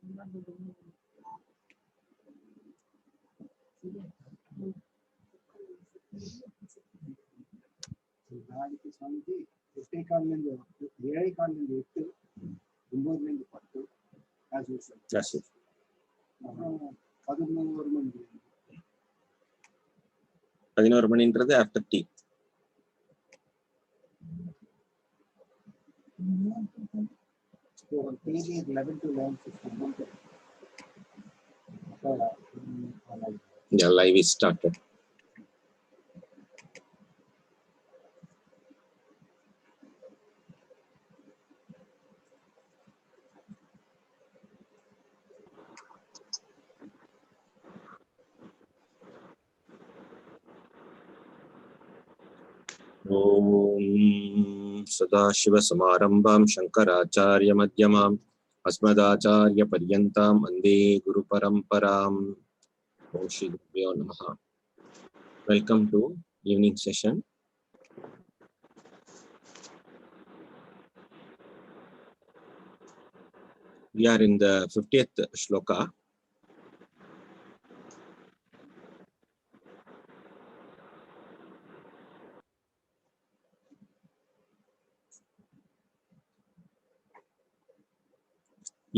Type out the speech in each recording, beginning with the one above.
நாளைக்கு வந்து 8 காலிலிருந்து 7 காலிலிருந்து 8, 9லிருந்து 10 as usual. 11 மணின்றது after tea. So on page 11 to 11:51. Yeah, live is started. Om Sadashiva-Samarambam Shankaracharyamध्यamam Asmadacharya-Paryantam Vande Guru-Paramparam. Om Shri Gurubhyo Namaha. Welcome to evening session. We are in the 50th shloka.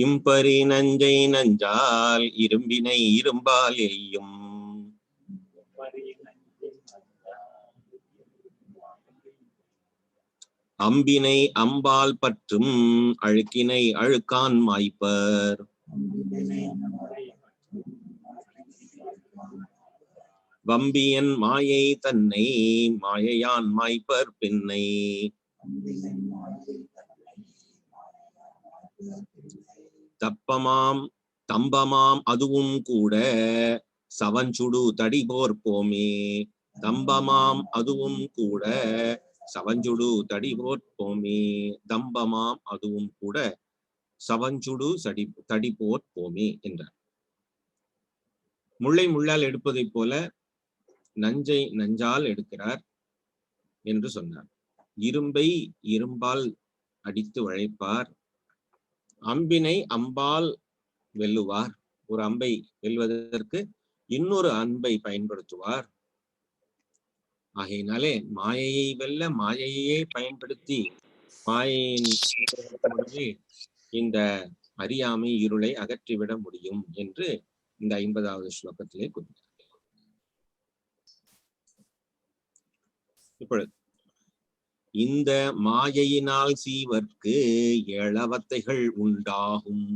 இம்பரி நஞ்சை நஞ்சால் இரும்பினை இரும்பால் எய்யும் அம்பினை அம்பால் பற்றும் அழுக்கினை அழுக்கான் மாய்ப்பர். வம்பியன் மாயை தன்னை மாயையான் மாய்ப்பர் பின்னை. தம்பமாம் அதுவும் கூட சவஞ்சுடு தடிபோர் போமே. தம்பமாம் அதுவும் கூட சவஞ்சுடு தடிபோர் போமே. தம்பமாம் அதுவும் கூட சவஞ்சுடு தடிபோர் போமே என்றார். முள்ளை முள்ளால் எடுப்பதைப் போல நஞ்சை நஞ்சால் எடுக்கிறார் என்று சொன்னார். இரும்பை இரும்பால் அடித்து உழைப்பார். அம்பினை அம்பால் வெல்லுவார். ஒரு அம்பை வெல்வதற்கு இன்னொரு அம்பை பயன்படுத்துவார். ஆகையினாலே மாயையை வெல்ல மாயையே பயன்படுத்தி மாயையின் இந்த அறியாமை இருளை அகற்றிவிட முடியும் என்று இந்த 50வது ஸ்லோகத்திலே கூறினார். இப்பொழுது இந்த மாயையினால் சீவர்க்கு 7 அவத்தைகள் உண்டாகும்.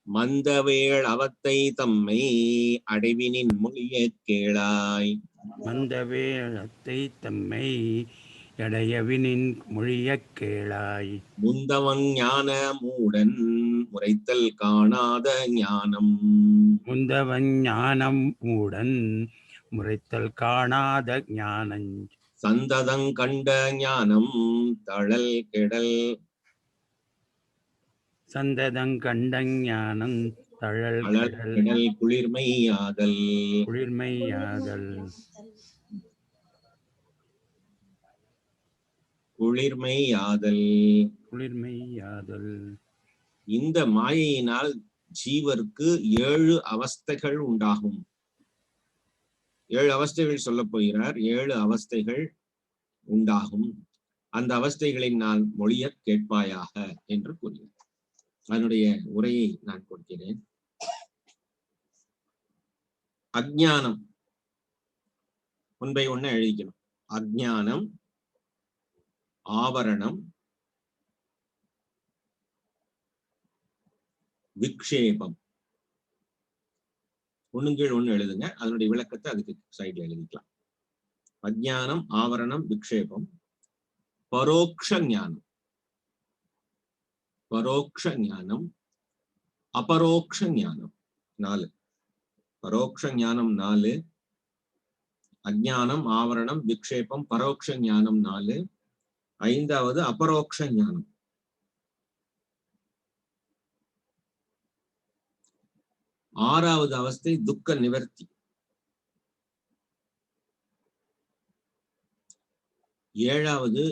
மந்தவேள் அவத்தை தம்மை அடைவினின் மொழிய கேளாய். மந்தவேளத்தை தம்மை அடையவினின் மொழிய கேளாய். முந்தவன் ஞான மூடன் முறைத்தல் காணாத ஞானம். முந்தவன் ஞானம் மூடன் முறைத்தல் காணாத ஞானம். சந்ததங் கண்ட ஞானம் தழல் கெடல். சந்ததங் கண்ட ஞானம் தழல் கெடல் குளிர்மையாதல். குளிர்மையாதல். குளிர்மையாதல். குளிர்மையாதல். இந்த மாயையினால் ஜீவருக்கு 7 அவஸ்தைகள் உண்டாகும். 7 அவஸ்தைகள் சொல்ல போகிறார். 7 அவஸ்தைகள் உண்டாகும். அந்த அவஸ்தைகளை நான் மொழிய கேட்பாயாக என்று கூறினார். அதனுடைய உரையை நான் கொடுக்கிறேன். அஜ்ஞானம் ஒன்றை ஒண்ணு எழுதிக்கணும். அஜ்ஞானம், ஆவரணம், விக்ஷேபம். ஒண்ணுங்கீழ் ஒண்ணு எழுதுங்க. அதனுடைய விளக்கத்தை அதுக்கு சைட்ல எழுதிக்கலாம். அஜ்ஞானம், ஆவரணம், விக்ஷேபம். பரோக்ஷ ஞானம், பரோக்ஷ ஞானம், அபரோக்ஷ ஞானம். 4. பரோக்ஷ ஞானம் 4, அஜ்ஞானம், ஆவரணம், விக்ஷேபம், பரோக்ஷ ஞானம் 4. 5வது அபரோக்ஷ ஞானம். 6வது அவஸ்தை துக்க நிவர்த்தி. 7வது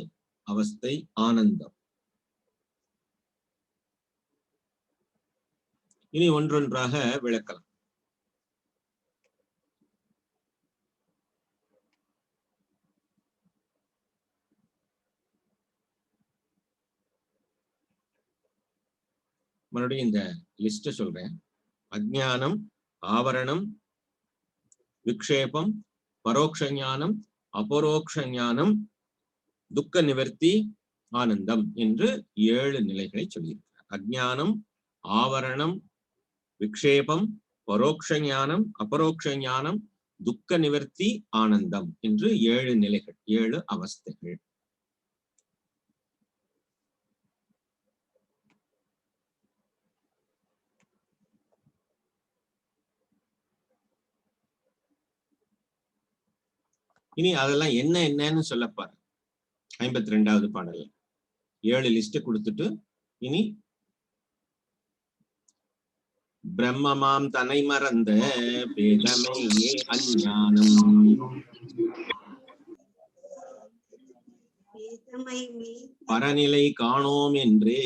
அவஸ்தை ஆனந்தம். இனி ஒன்றொன்றாக விளக்கலாம். மறுபடியும் இந்த லிஸ்ட் சொல்றேன். அஜ்ஞானம், ஆவரணம், விக்ஷேபம், பரோக்ஷ ஞானம், அபரோக்ஷ ஞானம், துக்க நிவர்த்தி, ஆனந்தம் என்று 7 நிலைகளை சொல்லியிருக்கிறார். அஜ்ஞானம், ஆவரணம், விக்ஷேபம், பரோக்ஷ ஞானம், அபரோக்ஷ ஞானம், துக்க நிவர்த்தி, ஆனந்தம் என்று 7 நிலைகள், 7 அவஸ்தைகள். இனி அதெல்லாம் என்னன்னு சொல்லப்பாரு 52வது பாடல்ல 7 லிஸ்ட் கொடுத்துட்டு இனி பிரம்மமாம் தன்னை மறந்த பேதமையே அஞ்ஞானம், பரநிலை காணோம் என்று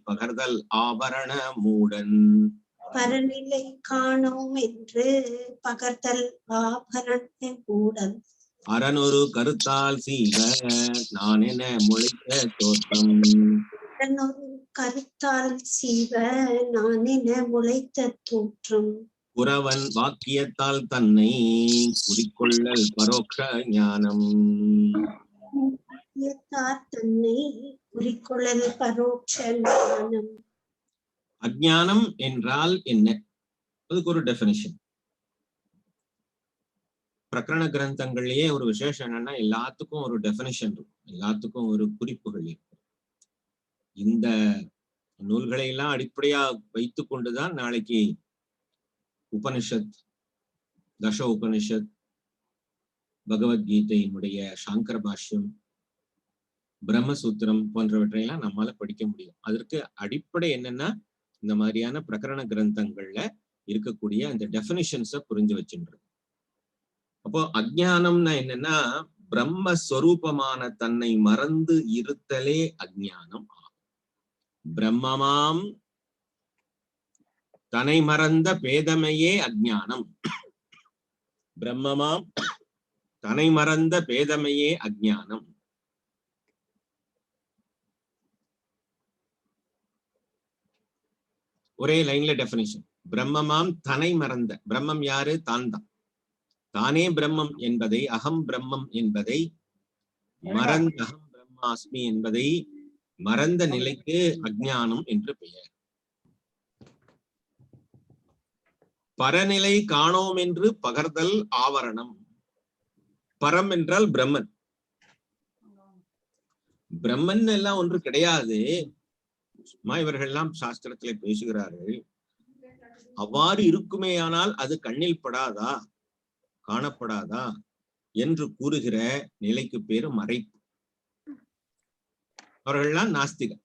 பகர்தல் ஆபரண மூடன், பரநிலை காணோம் என்று பகர்தல் ஆபரண மூடன், அறனொரு கருத்தால் சீவ நான் என முளைத்த தோற்றம், அறனொரு கருத்தால் சீவ நான் என முளைத்த தோற்றம், புறவன் வாக்கியத்தால் தன்னை குறிக்கொள்ளல் பரோக்ஷ ஞானம், வாக்கியத்தால் தன்னை குறிக்கொள்ளல் பரோட்ச ஞானம். அஜ்ஞானம் என்றால் என்ன? அதுக்கு ஒரு டெஃபினிஷன். பிரகரண கிரந்தங்கள்லயே ஒரு விசேஷம் என்னன்னா எல்லாத்துக்கும் ஒரு டெஃபினிஷன் இருக்கும், எல்லாத்துக்கும் ஒரு குறிப்புகள் இருக்கும். இந்த நூல்களை எல்லாம் அடிப்படையா வைத்து கொண்டுதான் நாளைக்கு உபனிஷத், தச உபனிஷத், பகவத்கீதையினுடைய சாங்கர பாஷ்யம், பிரம்மசூத்திரம் போன்றவற்றையெல்லாம் நம்மால படிக்க முடியும். அதற்கு அடிப்படை என்னன்னா இந்த மாதிரியான பிரகரண கிரந்தங்கள்ல இருக்கக்கூடிய அந்த டெஃபினிஷன்ஸை புரிஞ்சு வச்சுன்றது. அப்போ அஜ்ஞானம்னா என்னன்னா பிரம்மஸ்வரூபமான தன்னை மறந்து இருத்தலே அஜ்ஞானம் ஆகும். பிரம்மமாம் தன்னை மறந்த பேதமையே அஜ்ஞானம், பிரம்மமாம் தன்னை மறந்த பேதமையே அஜ்ஞானம். ஒரே லைன்ல டெஃபினிஷன். பிரம்மமாம் தன்னை மறந்த, பிரம்மம் யாரு? தான் தான், தானே பிரம்மம் என்பதை, அகம் பிரம்மம் என்பதை மறந்த, அகம் பிரம்மாஸ்மி என்பதை மறந்த நிலைக்கு அஜ்ஞானம் என்று பெயர். பரநிலை காணோம் என்று பகர்தல் ஆவரணம். பரம் என்றால் பிரம்மன். பிரம்மன் எல்லாம் ஒன்று கிடையாது. சும்மா இவர்கள் எல்லாம் சாஸ்திரத்திலே பேசுகிறார்கள். அவ்வாறு இருக்குமேயானால் அது கண்ணில் படாதா, காணப்படாதா என்று கூறுகிற நிலைக்கு பேரு மறைப்பு. அவர்கள்லாம் நாஸ்திகன்.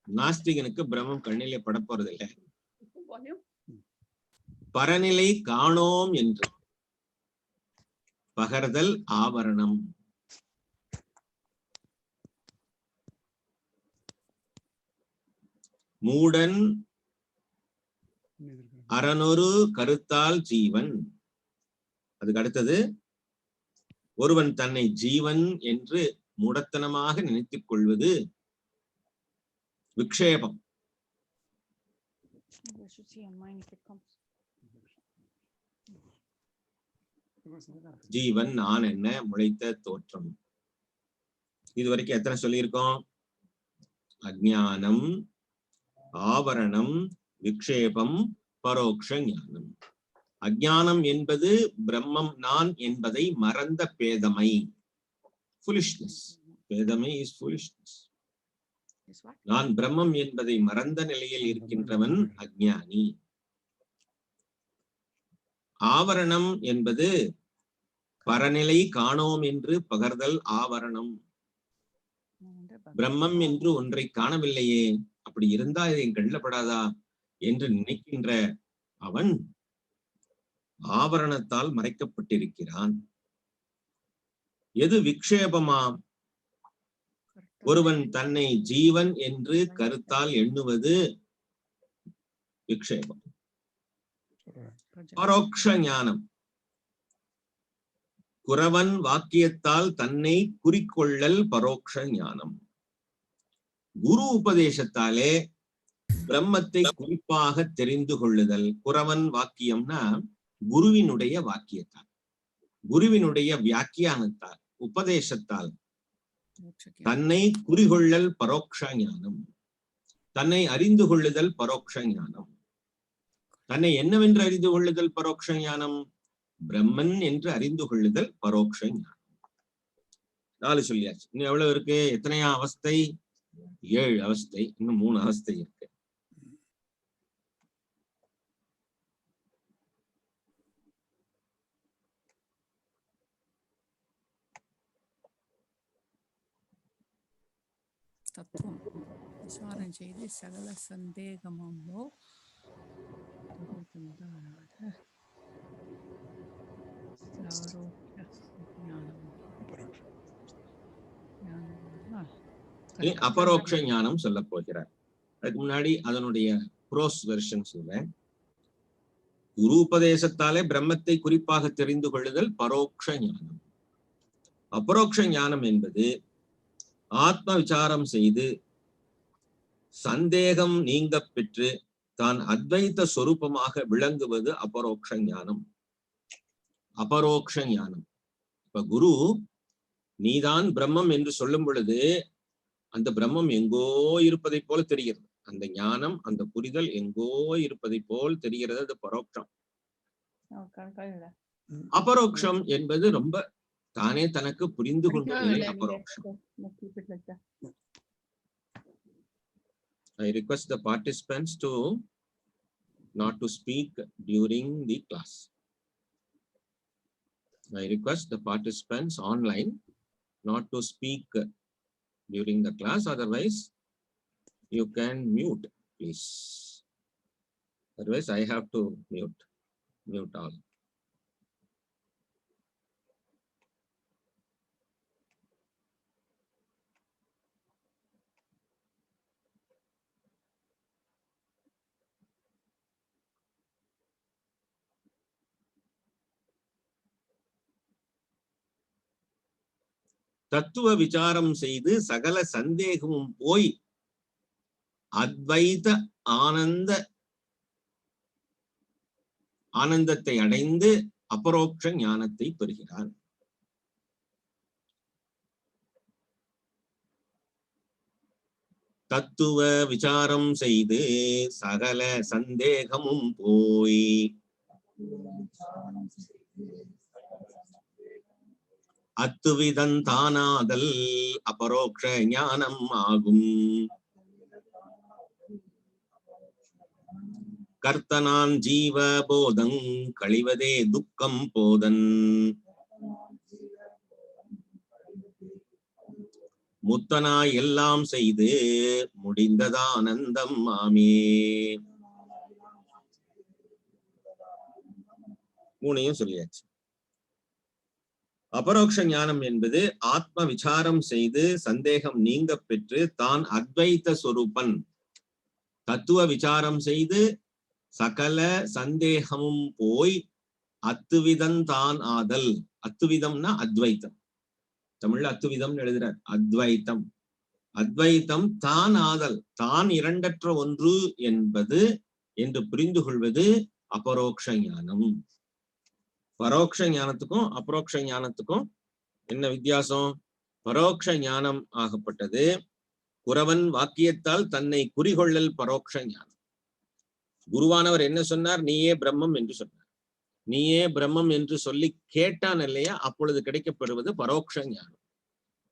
நாஸ்திகனுக்கு பிரம்மம் கண்ணிலே பட போறதில்லை. பரநிலை காணோம் என்று பகர்தல் ஆவரணம். மூடன் அறனொரு கருத்தால் ஜீவன். அதுக்கு அடுத்தது ஒருவன் தன்னை ஜீவன் என்று மூடத்தனமாக நினைத்துக் கொள்வது விக்ஷேபம். ஜீவன் நான் என்ன முளைத்த தோற்றம். இதுவரைக்கும் எத்தனை சொல்லியிருக்கோம்? அஜ்ஞானம், ஆவரணம், விக்ஷேபம், பரோக்ஷ ஞானம். அஜ்ஞானம் என்பது பிரம்மம் நான் என்பதை மறந்த பேதமை, foolishness. பேதமை is foolishness. நான் பிரம்மம் என்பதை மறந்த நிலையில் இருக்கின்றவன் அஜ்ஞானி. ஆவரணம் என்பது பரநிலை காணோம் என்று பகர்தல் ஆவரணம். பிரம்மம் என்று ஒன்றை காணவில்லையே, அப்படி இருந்தா இது என் கண்ணில் படாதா என்று நினைக்கின்ற அவன் ஆவரணத்தால் மறைக்கப்பட்டிருக்கிறான். எது விக்ஷேபமாம்? ஒருவன் தன்னை ஜீவன் என்று கருத்தால் எண்ணுவது விக்ஷேபம். பரோக்ஷ ஞானம் குரவன் வாக்கியத்தால் தன்னை குறிக்கொள்ளல் பரோக்ஷ ஞானம். குரு உபதேசத்தாலே பிரம்மத்தை குறிப்பாக தெரிந்து கொள்ளுதல். குரவன் வாக்கியம்னா குருவினுடைய வாக்கியத்தால், குருவினுடைய வியாக்கியானத்தால், உபதேசத்தால் தன்னை குறிகொள்ளல் பரோக்ஷ ஞானம். தன்னை அறிந்து கொள்ளுதல் பரோக்ஷ ஞானம். தன்னை என்னவென்று அறிந்து கொள்ளுதல் பரோக்ஷ ஞானம்? பிரம்மன் என்று அறிந்து கொள்ளுதல் பரோக்ஷ ஞானம். 4 சொல்லியாச்சு. இன்னும் எவ்வளவு இருக்கு? எத்தனையா அவஸ்தை? 7 அவஸ்தை. இன்னும் 3 அவஸ்தை இருக்கு. தத்துவம் விசாரம் செய்து சகல சந்தேகமோ அபரோக்ஷ ஞானம் சொல்ல போகிறார். அதுக்கு முன்னாடி அதனுடைய ப்ரோஸ் வெர்ஷன் சொல்ல, குரு உபதேசத்தாலே பிரம்மத்தை குறிப்பாக தெரிந்து கொள்ளுதல் பரோக்ஷ ஞானம். அபரோக்ஷ ஞானம் என்பது ஆத்ம விசாரம் செய்து சந்தேகம் நீங்க பெற்று தான் அத்வைத சொரூபமாக விளங்குவது அபரோக்ஷ ஞானம். அபரோக்ஷ ஞானம். இப்ப குரு நீதான் பிரம்மம் என்று சொல்லும் பொழுது அந்த பிரம்மம் எங்கோ இருப்பதை போல தெரிகிறது. அந்த ஞானம், அந்த புரிதல் எங்கோ இருப்பதை போல் தெரிகிறது. அது பரோக்ஷம். அபரோக்ஷம் என்பது ரொம்ப தானே தனக்கு புரிந்து கொண்ட நிலை அபரோக்ஷம். I request the participants to not to speak during the class. I request the participants online not to speak during the class, otherwise you can mute, please. Otherwise I have to mute all. தத்துவ விசாரம் செய்து சகல சந்தேகமும் போய் அத்வைத ஆனந்தத்தை அடைந்து அபரோக்ஷ ஞானத்தை பெறுகிறான். தத்துவ விசாரம் செய்து சகல சந்தேகமும் போய் அத்துவிதந்தானாதல் அபரோக்ஷ ஞானம் ஆகும். கர்த்தனான் ஜீவ போதங் கழிவதே துக்கம் போதன். முத்தனாய் எல்லாம் செய்து முடிந்ததானந்தம் ஆமே. 3 சொல்லியாச்சு. அபரோக்ஷ ஞானம் என்பது ஆத்ம விசாரம் செய்து சந்தேகம் நீங்க பெற்று தான் அத்வைத சொரூபன். தத்துவ விசாரம் செய்து சகல சந்தேகமும் போய் அத்துவிதந்தான் ஆதல். அத்துவிதம்னா அத்வைத்தம். தமிழ்ல அத்துவிதம் எழுதுறார். அத்வைத்தம். அத்வைத்தம் தான் ஆதல், தான் இரண்டற்ற ஒன்று என்பது என்று புரிந்து கொள்வது அபரோக்ஷ ஞானம். பரோக்ஷ ஞானத்துக்கும் அபரோக்ஷ ஞானத்துக்கும் என்ன வித்தியாசம்? பரோக்ஷ ஞானம் ஆகப்பட்டது குரவன் வாக்கியத்தால் தன்னை குறிகொள்ளல் பரோக்ஷ ஞானம். குருவானவர் என்ன சொன்னார்? நீயே பிரம்மம் என்று சொன்னார். நீயே பிரம்மம் என்று சொல்லி கேட்டான் இல்லையா, அப்பொழுது கிடைக்கப்பெறுவது பரோக்ஷ ஞானம்.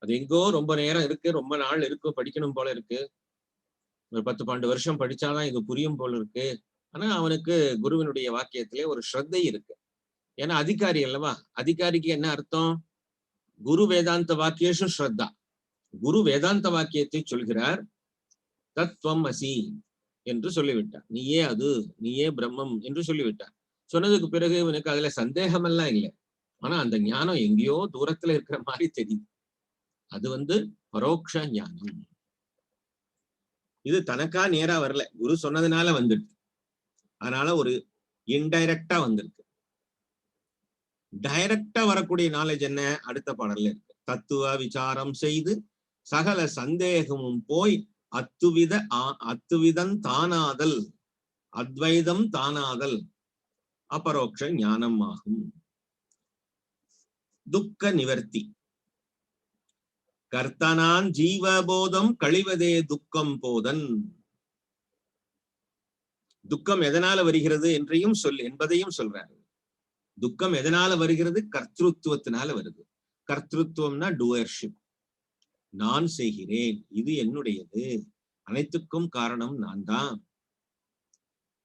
அது எங்கோ ரொம்ப நேரம் இருக்கு, ரொம்ப நாள் இருக்கு, படிக்கணும் போல இருக்கு, ஒரு 10-12 வருஷம் படிச்சாதான் இது புரியும் போல இருக்கு. ஆனா அவனுக்கு குருவினுடைய வாக்கியத்திலே ஒரு ஸ்ரத்தை இருக்கு. ஏன்னா அதிகாரி அல்லவா. அதிகாரிக்கு என்ன அர்த்தம்? குரு வேதாந்த வாக்கியேஷு ஸ்ரத்தா. குரு வேதாந்த வாக்கியத்தை சொல்கிறார். தத்துவம் அசி என்று சொல்லிவிட்டார். நீயே அது, நீயே பிரம்மம் என்று சொல்லிவிட்டார். சொன்னதுக்கு பிறகு இவனுக்கு அதுல சந்தேகம் எல்லாம் இல்லை. ஆனா அந்த ஞானம் எங்கேயோ தூரத்துல இருக்கிற மாதிரி தெரியுது. அது பரோட்ச ஞானம். இது தனக்கா நேரா வரல, குரு சொன்னதுனால வந்துடுது. அதனால ஒரு இன்டைரக்டா வந்திருக்கு. டைரக்டா வரக்கூடிய நாலேஜ் என்ன? அடுத்த பாடல்ல இருக்கு. தத்துவ விசாரம் செய்து சகல சந்தேகமும் போய் அத்துவிதம் தானாதல், அத்வைதம் தானாதல் அபரோக்ஷ ஞானம் ஆகும். துக்க நிவர்த்தி. கர்த்தனான் ஜீவபோதம் கழிவதே துக்கம் போதன். துக்கம் எதனால வருகிறது என்பதையும் சொல்றாரு. துக்கம் எதனால வருகிறது? கர்த்திருவத்தினால வருது. கர்த்திருவம்னா டூயர்ஷிப். நான் செய்கிறேன், இது என்னுடையது, அனைத்துக்கும் காரணம் நான் தான்.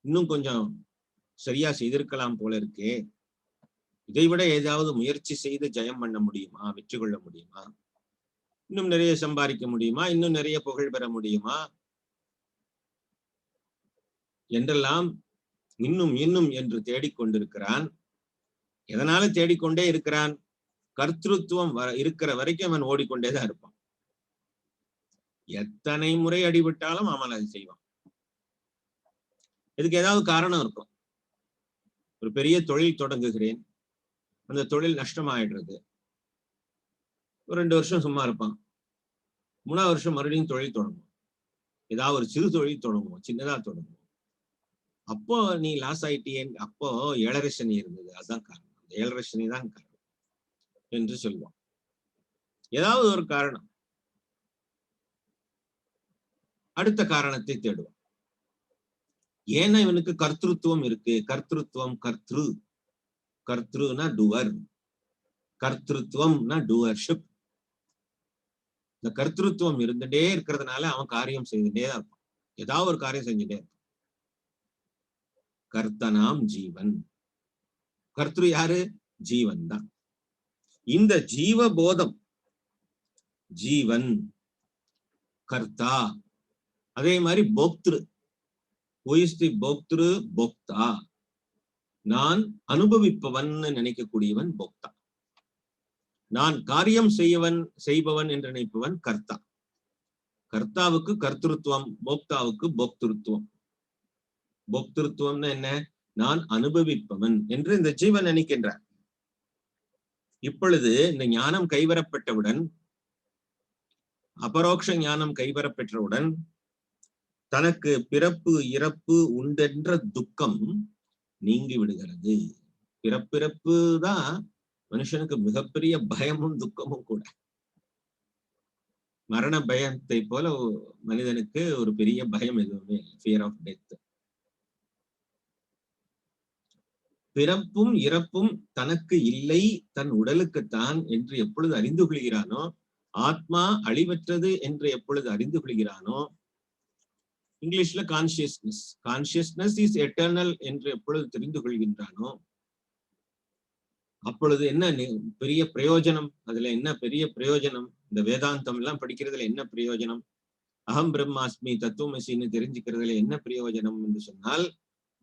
இன்னும் கொஞ்சம் சரியா செய்திருக்கலாம் போல இருக்கே, இதைவிட ஏதாவது முயற்சி செய்து ஜெயம் பண்ண முடியுமா, வெற்றி கொள்ள முடியுமா, இன்னும் நிறைய சம்பாதிக்க முடியுமா, இன்னும் நிறைய புகழ் பெற முடியுமா என்றெல்லாம் இன்னும் இன்னும் என்று தேடிக்கொண்டிருக்கிறான். எதனால தேடிக்கொண்டே இருக்கிறான்? கர்த்திருவம் இருக்கிற வரைக்கும் அவன் ஓடிக்கொண்டேதான் இருப்பான். எத்தனை முறை அடிபட்டாலும் அவன் அதை செய்வான். இதுக்கு ஏதாவது காரணம் இருக்கும். ஒரு பெரிய தொழில் தொடங்குகிறேன், அந்த தொழில் நஷ்டமாயிடுறது. ஒரு 2 வருஷம் சும்மா இருப்பான். 3ஆவது வருஷம் மறுபடியும் தொழில் தொடங்கும். ஏதாவது ஒரு சிறு தொழில் தொடங்குவோம், சின்னதா தொடங்குவோம். அப்போ நீ லாஸ் ஆயிட்டியே, அப்போ 7.5 சனி இருந்தது, அதுதான் காரணம், 7.5 சனி தான் காரணம் என்று சொல்லுவான். ஏதாவது ஒரு காரணம், அடுத்த காரணத்தை தேடுவான். ஏன்னா இவனுக்கு கர்த்திருவம் இருக்கு. கர்த்திருவம், கர்த்ருனா டூவர், கர்த்திருவம்னா டூவர்ஷிப். இந்த கர்த்திருவம் இருந்துட்டே இருக்கிறதுனால அவன் காரியம் செய்துட்டே தான் இருப்பான், ஏதாவது ஒரு காரியம் செஞ்சுட்டே இருப்பான். கர்த்தனாம் ஜீவன். கர்த்திரு யாரு? ஜீவன் தான். இந்த ஜீவபோதம், ஜீவன் கர்த்தா, அதே மாதிரி போக்திரு, போக்திரு போக்தா, நான் அனுபவிப்பவன் நினைக்கக்கூடியவன் போக்தா, நான் காரியம் செய்பவன் என்று நினைப்பவன் கர்த்தா. கர்த்தாவுக்கு கர்த்திருவம், போக்தாவுக்கு போக்திருத்துவம். போக்திருத்துவம்னு என்ன? நான் அனுபவிப்பவன் என்று இந்த ஜீவன் நினைக்கின்றார். இப்பொழுது இந்த ஞானம் கைவரப்பட்டவுடன், அபரோக்ஷ ஞானம் கைவரப்பெற்றவுடன் தனக்கு பிறப்பு இறப்பு உண்டென்ற துக்கம் நீங்கி விடுகிறது. பிறப்பிறப்பு தான் மனுஷனுக்கு மிகப்பெரிய பயமும் துக்கமும் கூட. மரண பயத்தை போல மனிதனுக்கு ஒரு பெரிய பயம் எதுவுமே, ஃபியர் ஆஃப் டெத். பிறப்பும் இறப்பும் தனக்கு இல்லை, தன் உடலுக்குத்தான் என்று எப்பொழுது அறிந்து கொள்கிறானோ, ஆத்மா அழிவற்றது என்று எப்பொழுது அறிந்து கொள்கிறானோ, இங்கிலீஷ்ல கான்சியஸ்னஸ் இஸ் எட்டர்னல் என்று எப்பொழுது தெரிந்து கொள்கின்றானோ, அப்பொழுது என்ன பெரிய பிரயோஜனம்? அதுல என்ன பெரிய பிரயோஜனம்? இந்த வேதாந்தம் எல்லாம் படிக்கிறதுல என்ன பிரயோஜனம்? அகம் பிரம்மாஸ்மி தத்துவமசின்னு தெரிஞ்சுக்கிறதுல என்ன பிரயோஜனம் என்று சொன்னால்,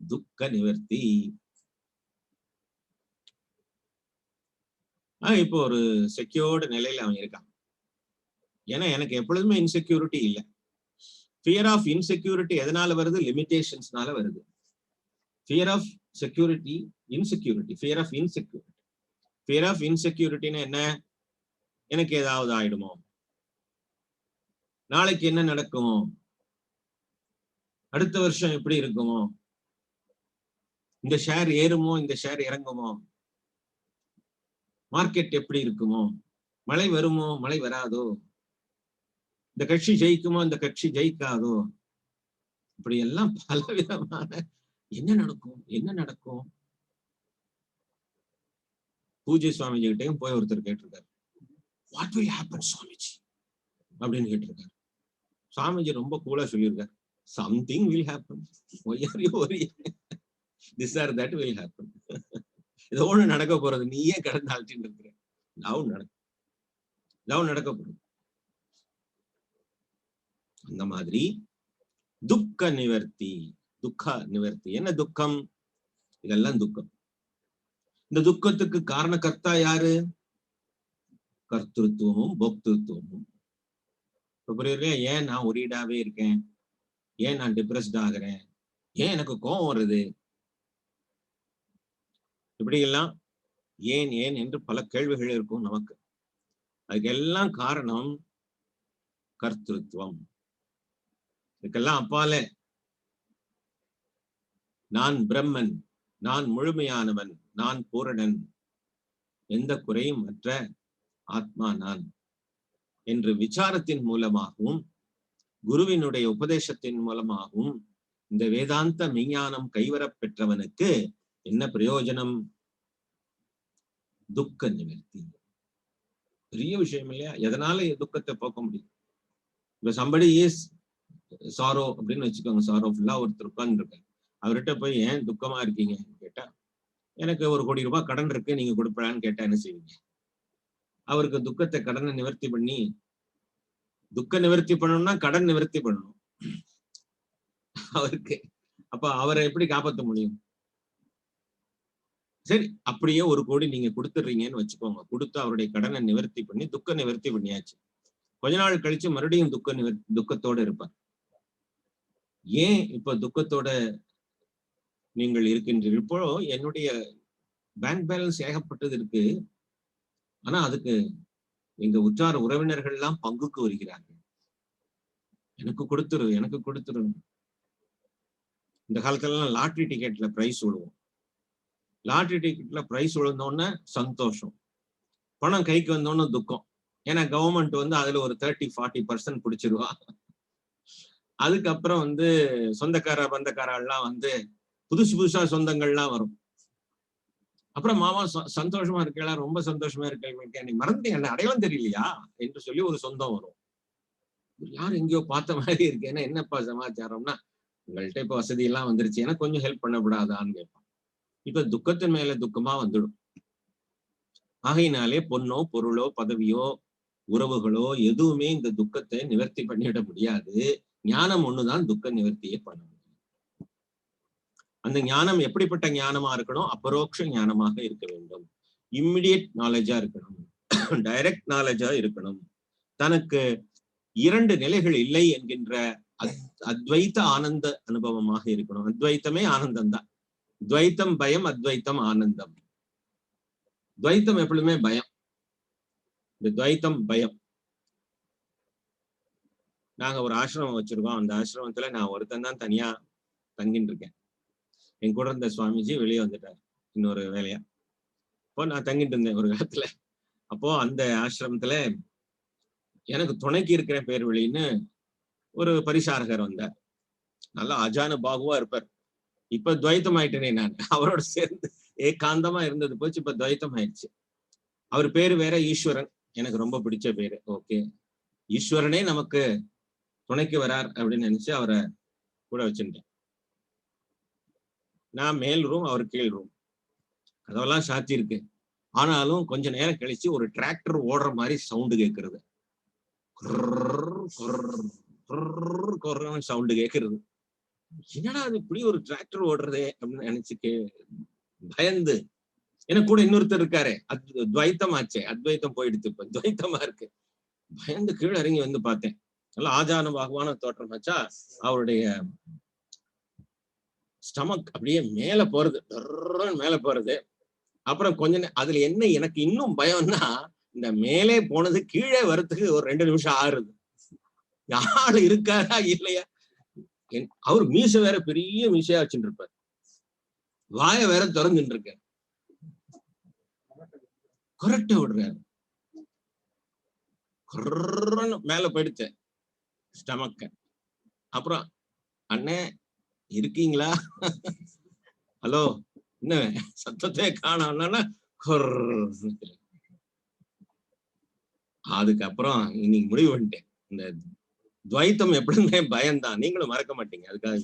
துக்க நிவர்த்தி. இப்போ ஒரு செக்யூர்டு நிலையில அவன் இருக்கான். ஏன்னா எனக்கு எப்பொழுதுமே இன்செக்யூரிட்டி இல்லை. ஃபியர் ஆஃப் இன்செக்யூரிட்டி எதனால வருது? லிமிடேஷன்ஸ்னால வருது. Fear of security, insecurity, fear of insecurity. Fear of இன்செக்யூரிட்டின்னு என்ன? எனக்கு ஏதாவது ஆயிடுமோ, நாளைக்கு என்ன நடக்குமோ, அடுத்த வருஷம் எப்படி இருக்குமோ, இந்த ஷேர் ஏறுமோ, இந்த ஷேர் இறங்குமோ, மார்க்கெட் எப்படி இருக்குமோ, மழை வருமோ, மழை வராதோ, இந்த கட்சி ஜெயிக்குமோ, இந்த கட்சி ஜெயிக்காதோ, இப்படி எல்லாம் பலவிதமான என்ன நடக்கும் என்ன நடக்கும். பூஜை சுவாமிஜி கிட்டையும் போய் ஒருத்தர் கேட்டிருக்காரு, வாட் வில் ஹேப்பன் சுவாமிஜி அப்படின்னு கேட்டிருக்காரு. சுவாமிஜி ரொம்ப கூலா சொல்லியிருக்காரு, something will happen, this or that will happen. ஏதோ ஒண்ணு நடக்க போறது, நீயே கடந்து அழைச்சிட்டு இருக்கிற, நடக்க போறது. அந்த மாதிரி துக்க நிவர்த்தி. துக்க நிவர்த்தி என்ன? துக்கம், இதெல்லாம் துக்கம். இந்த துக்கத்துக்கு காரணகர்த்தா யாரு? கர்த்திருவமும் போக்திருத்துவமும். இப்ப புரியுது? ஏன் நான் ஒரீடாவே இருக்கேன், ஏன் நான் டிப்ரெஸ்ட் ஆகிறேன், ஏன் எனக்கு கோபம் வருது, இப்படி எல்லாம் ஏன் ஏன் என்று பல கேள்விகள் இருக்கும் நமக்கு. அதுக்கெல்லாம் காரணம் கர்த்திருவம். இதுக்கெல்லாம் அப்பால நான் பிரம்மன், நான் முழுமையானவன், நான் பூரணன், எந்த குறையும் மற்ற ஆத்மா நான் என்று விசாரத்தின் மூலமாகவும் குருவினுடைய உபதேசத்தின் மூலமாகவும் இந்த வேதாந்த மெய்ஞானம் கைவரப் பெற்றவனுக்கு என்ன பிரயோஜனம்? துக்க நிவர்த்தி. பெரிய விஷயம் இல்லையா? எதனால துக்கத்தை போக்க முடியும்? இப்ப somebody is sorrow அப்படின்னு வச்சுக்கோங்க, சாரோஃபுல்லா ஒருத்தர் உட்கார்ந்துருக்காரு. அவர்கிட்ட போய் ஏன் துக்கமா இருக்கீங்க கேட்டா, எனக்கு 1 கோடி ரூபாய் கடன் இருக்கு, நீங்க கொடுப்பலான்னு கேட்டா என்ன செய்வீங்க? அவருக்கு துக்கத்தை கடனை நிவர்த்தி பண்ணி, துக்க நிவர்த்தி பண்ணணும்னா கடன் நிவர்த்தி பண்ணணும் அவருக்கு. அப்ப அவரை எப்படி காப்பாற்ற முடியும்? சரி, அப்படியே 1 கோடி நீங்க கொடுத்துடுறீங்கன்னு வச்சுக்கோங்க. கொடுத்து அவருடைய கடனை நிவர்த்தி பண்ணி துக்க நிவர்த்தி பண்ணியாச்சு. கொஞ்ச நாள் கழிச்சு மறுபடியும் துக்கத்தோட இருப்பார். ஏன் இப்ப துக்கத்தோட நீங்கள் இருக்கின்றீர்கள்? இப்போ என்னுடைய பேங்க் பேலன்ஸ் ஏகப்பட்டது இருக்கு, ஆனா அதுக்கு எங்க உற்றார் உறவினர்கள் எல்லாம் பங்குக்கு வருகிறார்கள். எனக்கு கொடுத்துரு, எனக்கு கொடுத்துரு. இந்த காலத்துல எல்லாம் லாட்டரி டிக்கெட்ல பிரைஸ் விழுவோம். லாட்டரி டிக்கெட்ல பிரைஸ் விழுந்தோன்னு சந்தோஷம், பணம் கைக்கு வந்தோன்னு துக்கம். ஏன்னா கவர்மெண்ட் வந்து அதுல ஒரு 30-40% பிடிச்சிருவா. அதுக்கப்புறம் வந்து சொந்தக்கார பந்தக்காரெல்லாம் வந்து புதுசா சொந்தங்கள்லாம் வரும். அப்புறம் மாமா சந்தோஷமா இருக்கா, ரொம்ப சந்தோஷமா இருக்கா, நீ மறந்து என்ன அடையாளம் தெரியலையா என்று சொல்லி ஒரு சொந்தம் வரும். யாரும் எங்கேயோ பார்த்த மாதிரி இருக்கேன்னா என்னப்பா சமாச்சாரம்னா, உங்கள்கிட்ட இப்ப வசதி எல்லாம் வந்துருச்சு, எனக்கு கொஞ்சம் ஹெல்ப் பண்ணக்கூடாதான்னு கேட்பான். இப்ப துக்கத்தின் மேல துக்கமா வந்துடும். ஆகையினாலே பொண்ணோ பொருளோ பதவியோ உறவுகளோ எதுவுமே இந்த துக்கத்தை நிவர்த்தி பண்ணிவிட முடியாது. ஞானம் ஒண்ணுதான் துக்க நிவர்த்தியை பண்ண முடியும். அந்த ஞானம் எப்படிப்பட்ட ஞானமா இருக்கணும்? அபரோக்ஷ ஞானமாக இருக்க வேண்டும். இம்மிடியட் நாலேஜா இருக்கணும், டைரக்ட் நாலேஜா இருக்கணும். தனக்கு 2 நிலைகள் இல்லை என்கின்ற அத்வைத்த ஆனந்த அனுபவமாக இருக்கணும். அத்வைத்தமே ஆனந்தம் தான். துவைத்தம் பயம், அத்வைத்தம் ஆனந்தம். துவைத்தம் எப்பொழுதுமே பயம். இந்த துவைத்தம் பயம். நாங்க ஒரு ஆசிரமம் வச்சிருக்கோம். அந்த ஆசிரமத்துல நான் ஒருத்தன் தான் தனியா தங்கிட்டு இருக்கேன். என் கூட இருந்த சுவாமிஜி வெளியே வந்துட்டார் இன்னொரு வேலையா. அப்போ நான் தங்கிட்டு இருந்தேன் ஒரு காலத்துல. அப்போ அந்த ஆசிரமத்துல எனக்கு துணைக்கு இருக்கிற பேர் வெளின்னு ஒரு பரிசாரகர் வந்தார். நல்லா அஜானு பாகுவா இருப்பார். இப்ப துவைத்தம் ஆயிட்டேனே நான். அவரோட சேர்ந்து ஏகாந்தமா இருந்தது போச்சு, இப்ப துவைத்தம் ஆயிடுச்சு. அவர் பேரு வேற, ஈஸ்வரன். எனக்கு ரொம்ப பிடிச்ச பேரு. ஓகே, ஈஸ்வரனே நமக்கு துணைக்கு வரார் அப்படின்னு நினைச்சு அவரை கூட வச்சுட்டேன். நான் மேல் ரூம், அவர் கீழ் ரூம். அதெல்லாம் சாத்தி இருக்கு. ஆனாலும் கொஞ்ச நேரம் கழிச்சு ஒரு டிராக்டர் ஓடுற மாதிரி சவுண்டு கேட்கறது. சவுண்டு கேட்கறது. என்னடா அது இப்படி ஒரு டிராக்டர் ஓடுறதே அப்படின்னு நினைச்சு பயந்து, எனக்கு கூட இன்னொருத்தர் இருக்காரு, துவைத்தம் ஆச்சே, அத்வைத்தம் போயிடுத்து, இப்ப துவைத்தமா இருக்கு. பயந்து கீழே இறங்கி வந்து பார்த்தேன். நல்லா ஆஜானுபாகுவான தோற்றம் ஆச்சா. அவருடைய ஸ்டமக் அப்படியே மேல போறது, மேல போறது. அப்புறம் கொஞ்ச அதுல என்ன எனக்கு இன்னும் பயம்னா, இந்த மேலே போனது கீழே வரத்துக்கு ஒரு 2 நிமிஷம் ஆறுது. யாரு இருக்காரா இல்லையா? அவர் மீசை வேற பெரிய மீசையா வச்சுட்டு இருப்பார், வாய வேற திறந்துட்டு இருக்க, கொரட்டை விடுறாரு. மேல போயிடுச்சு ஸ்டமக்க. அப்புறம் அண்ணே இருக்கீங்களா, ஹலோ, என்ன சத்தத்தை காணோம்னா அதுக்கப்புறம் இன்னைக்கு முடிவு பண்ணிட்டேன், இந்த துவைத்தம் எப்பொழுதுமே பயம்தான். நீங்களும் மறக்க மாட்டீங்க. அதுக்காக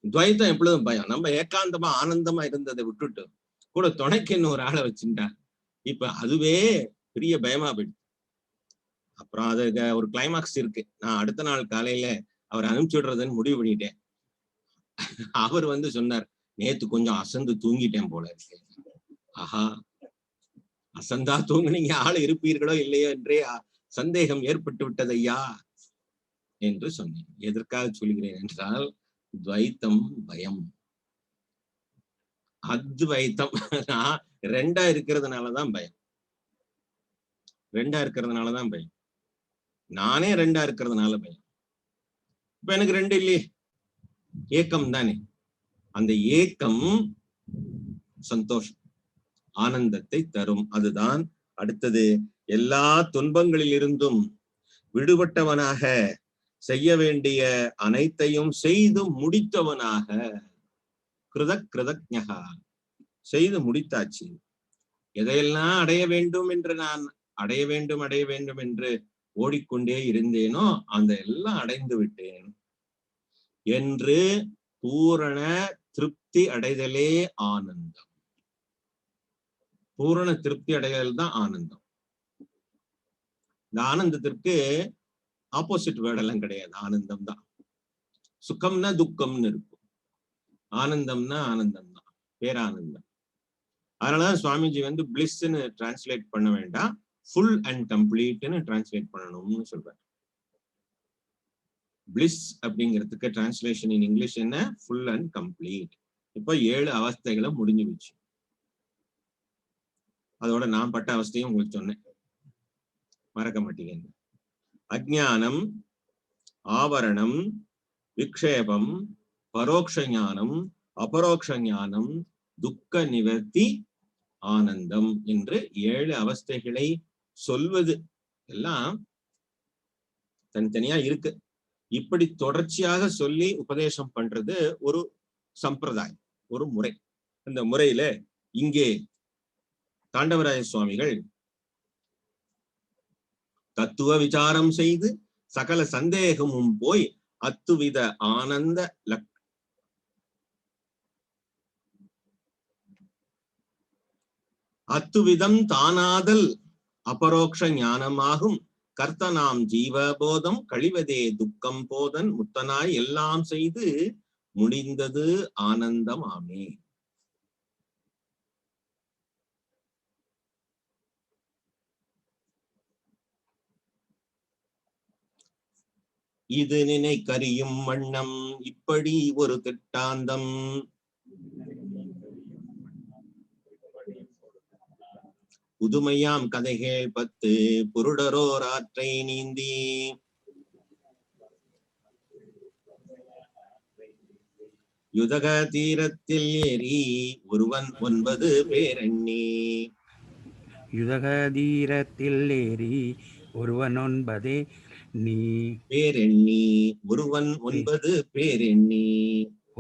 துவைத்தம் எப்பொழுதும் பயம். நம்ம ஏகாந்தமா ஆனந்தமா இருந்ததை விட்டுட்டு கூட துணைக்கு இன்னும் ஒரு ஆளை வச்சுட்டா இப்ப அதுவே பெரிய பயமா போயிடுச்சு. அப்புறம் அதுக்கு ஒரு கிளைமாக்ஸ் இருக்கு. நான் அடுத்த நாள் காலையில அவர் அனுப்பிச்சு விடுறதுன்னு முடிவு பண்ணிட்டேன். அவர் வந்து சொன்னார், நேத்து கொஞ்சம் அசந்து தூங்கிட்டேன் போல இருக்கு. ஆஹா, அசந்தா தூங்க நீங்க ஆள் இருப்பீர்களோ இல்லையோ என்றே சந்தேகம் ஏற்பட்டு விட்டது ஐயா என்று சொன்னேன். எதற்காக சொல்கிறேன் என்றால், துவைத்தம் பயம், அத்வைத்தம் நான் ரெண்டா இருக்கிறதுனாலதான் பயம். ரெண்டா இருக்கிறதுனாலதான் பயம். நானே ரெண்டா இருக்கிறதுனால பயம். இப்ப எனக்கு ரெண்டு இல்லையே, ஏக்கம் தானே. அந்த ஏக்கம் சந்தோஷம், ஆனந்தத்தை தரும். அதுதான் அடுத்தது. எல்லா துன்பங்களில் இருந்தும் விடுபட்டவனாக, செய்ய வேண்டிய அனைத்தையும் செய்து முடித்தவனாக, கிருதக்ஞகா, செய்து முடித்தாச்சு. எதையெல்லாம் அடைய வேண்டும் என்று நான் அடைய வேண்டும் என்று ஓடிக்கொண்டே இருந்தேனோ அந்த எல்லாம் அடைந்து விட்டேன் என்று பூரண திருப்தி அடைதலே ஆனந்தம். பூரண திருப்தி அடைதல் தான் ஆனந்தம். இந்த ஆனந்தத்திற்கு ஆப்போசிட் வேர்ட் எல்லாம் கிடையாது, ஆனந்தம் தான். சுகம்னா துக்கம்னு இருக்கும், ஆனந்தம்னா ஆனந்தம் தான், பேரானந்தம். அதனாலதான் சுவாமிஜி பிளிஸ்ன்னு டிரான்ஸ்லேட் பண்ண வேண்டாம், ஃபுல் அண்ட் கம்ப்ளீட்னு டிரான்ஸ்லேட் பண்ணணும்னு சொல்றாரு. பிளிஸ் அப்படிங்கிறதுக்கு டிரான்ஸ்லேஷன் இன் இங்கிலீஷ் என்ன? Full and complete. இப்போ 7 அவஸ்தைகளை முடிஞ்சு வச்சு, அதோட நான் பட்ட அவஸ்தையும் உங்களுக்கு சொன்னேன், மறக்க மாட்டீங்க. அஜ்ஞானம், ஆவரணம், விக்ஷேபம், பரோக்ஷ ஞானம், அபரோக்ஷ ஞானம், துக்க நிவர்த்தி, ஆனந்தம் என்று 7 அவஸ்தைகளை சொல்வது எல்லாம் தனித்தனியா இருக்கு. இப்படி தொடர்ச்சியாக சொல்லி உபதேசம் பண்றது ஒரு சம்பிரதாயம், ஒரு முறை. இந்த முறையில இங்கே தாண்டவராய சுவாமிகள் தத்துவ விசாரம் செய்து சகல சந்தேகமும் போய் அத்துவித ஆனந்த அத்துவிதம் தானாதல் அபரோக்ஷ ஞானமாகும் கர்த்தனாம் ஜீவபோதம் கழிவதே துக்கம் போதன் முத்தனாய் எல்லாம் செய்து முடிந்தது ஆனந்தம் ஆமே. இது நினை கரியும் வண்ணம் இப்படி ஒரு திட்டாந்தம் புதுமையாம் கதைகள் 10 புருடரோர் ஆற்றை நீந்தி யுதக தீரத்தில் ஏறி ஒருவன் 9 பேரெண்ணி. யுதக தீரத்தில் ஏறி ஒருவன் 9 பேரெண்ணி, ஒருவன் 9 பேரெண்ணி,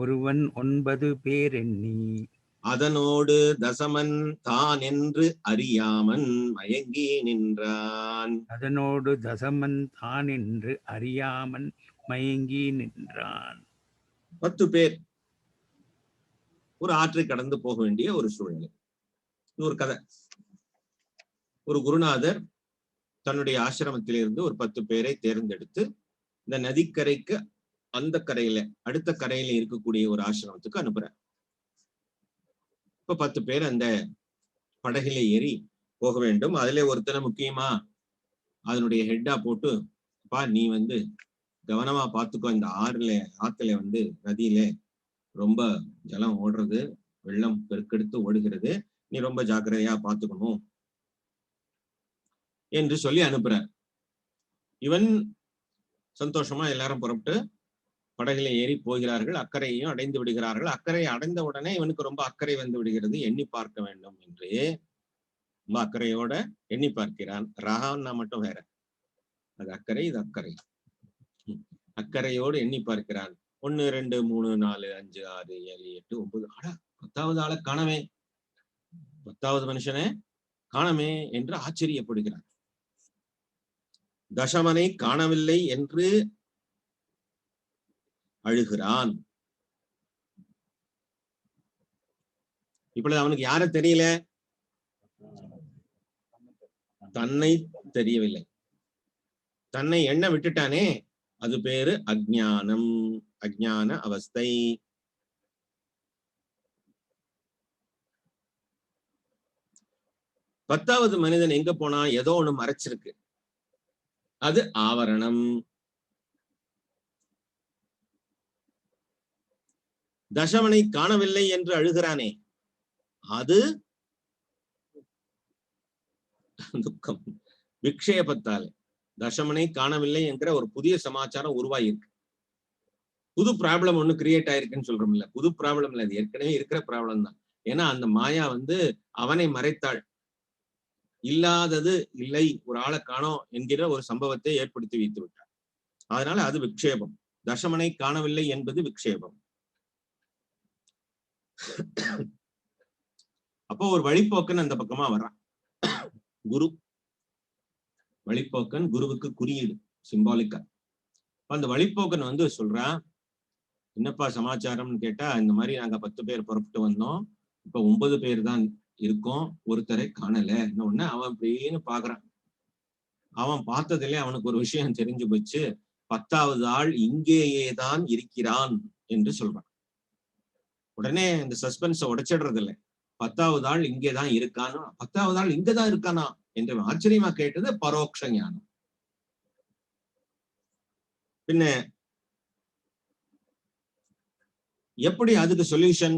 ஒருவன் 9 பேரெண்ணி. அதனோடு தசமன் தான் என்று அறியாமன் மயங்கி நின்றான். அதனோடு தசமன் தான் என்று அறியாமன் மயங்கி நின்றான். 10 பேர் ஒரு ஆற்றை கடந்து போக வேண்டிய ஒரு சூழ்நிலை. இது ஒரு கதை. ஒரு குருநாதர் தன்னுடைய ஆசிரமத்திலிருந்து ஒரு 10 பேரை தேர்ந்தெடுத்து இந்த நதிக்கரைக்கு அந்த கரையில அடுத்த கரையில இருக்கக்கூடிய ஒரு ஆசிரமத்துக்கு அனுப்புறார். இப்ப 10 பேர் அந்த படகில ஏறி போக வேண்டும். அதுல ஒருத்தனை முக்கியமா அதனுடைய ஹெட்டா போட்டு, பா நீ கவனமா பாத்துக்கோ, இந்த ஆத்துல நதியில ரொம்ப ஜலம் ஓடுறது, வெள்ளம் பெருக்கெடுத்து ஓடுகிறது, நீ ரொம்ப ஜாக்கிரதையா பாத்துக்கணும் என்று சொல்லி அனுப்புறார். இவன் சந்தோஷமா எல்லாரும் புறப்பட்டு படகுல ஏறி போகிறார்கள். அக்கறையையும் அடைந்து விடுகிறார்கள். அக்கறை அடைந்த உடனே இவனுக்கு ரொம்ப அக்கறை வந்து விடுகிறது. எண்ணி பார்க்க வேண்டும் என்று ரொம்ப அக்கறையோட எண்ணி பார்க்கிறான். ரகான்னா மட்டும் வேற, அது அக்கறை, இது அக்கறை. அக்கறையோடு எண்ணி பார்க்கிறான். 1 2 3 4 5 6 7 8 9. ஆடா 10வது ஆளை காணமே, 10வது மனுஷனே காணமே என்று ஆச்சரியப்படுகிறான். தசமனை காணவில்லை என்று அழுகிறான். இப்பொழுது அவனுக்கு யார தெரியல, தன்னை தெரியவில்லை, தன்னை எண்ண விட்டுட்டானே, அது பேரு அஜ்ஞானம், அஜ்ஞான அவஸ்தை. 10வது மனிதன் எங்க போனா? ஏதோ ஒண்ணு மறைச்சிருக்கு, அது ஆவரணம். தசமனை காணவில்லை என்று அழுகிறானே, அது துக்கம். விக்ஷேபத்தாலே தசமனை காணவில்லை என்கிற ஒரு புதிய சமாச்சாரம் உருவாயிருக்கு. புது ப்ராப்ளம் ஒண்ணு கிரியேட் ஆயிருக்குன்னு சொல்றோம்ல, புது ப்ராப்ளம் இல்ல, அது ஏற்கனவே இருக்கிற ப்ராப்ளம் தான். ஏன்னா அந்த மாயா அவனை மறைத்தாள், இல்லாதது இல்லை, ஒரு ஆளை காணோம் என்கிற ஒரு சம்பவத்தை ஏற்படுத்தி வைத்து விட்டார். அதனால அது விக்ஷேபம். தசமனை காணவில்லை என்பது விக்ஷேபம். அப்போ ஒரு வழிப்போக்கன் அந்த பக்கமா வர்றான். குரு வழிப்போக்கன், குருவுக்கு குறியீடு, சிம்பாலிக்கா. அந்த வழிப்போக்கன் சொல்றான், என்னப்பா சமாச்சாரம்னு கேட்டா, இந்த மாதிரி நாங்க 10 பேர் புறப்பட்டு வந்தோம், இப்ப 9 பேர் தான் இருக்கோம், ஒருத்தரை காணல. உடனே அவன் அப்படின்னு பாக்குறான். அவன் பார்த்ததுல அவனுக்கு ஒரு விஷயம் தெரிஞ்சு போச்சு, 10வது ஆள் இங்கேயே தான் இருக்கிறான் என்று சொல்றான். உடனே இந்த சஸ்பென்ஸை உடைச்சிடுறது இல்லை. 10வது ஆள் இங்கேதான் இருக்கானா, 10வது ஆள் இங்கதான் இருக்கானா என்று ஆச்சரியமா கேட்டது பரோட்ச ஞானம். பின்ன எப்படி அதுக்கு சொல்யூஷன்?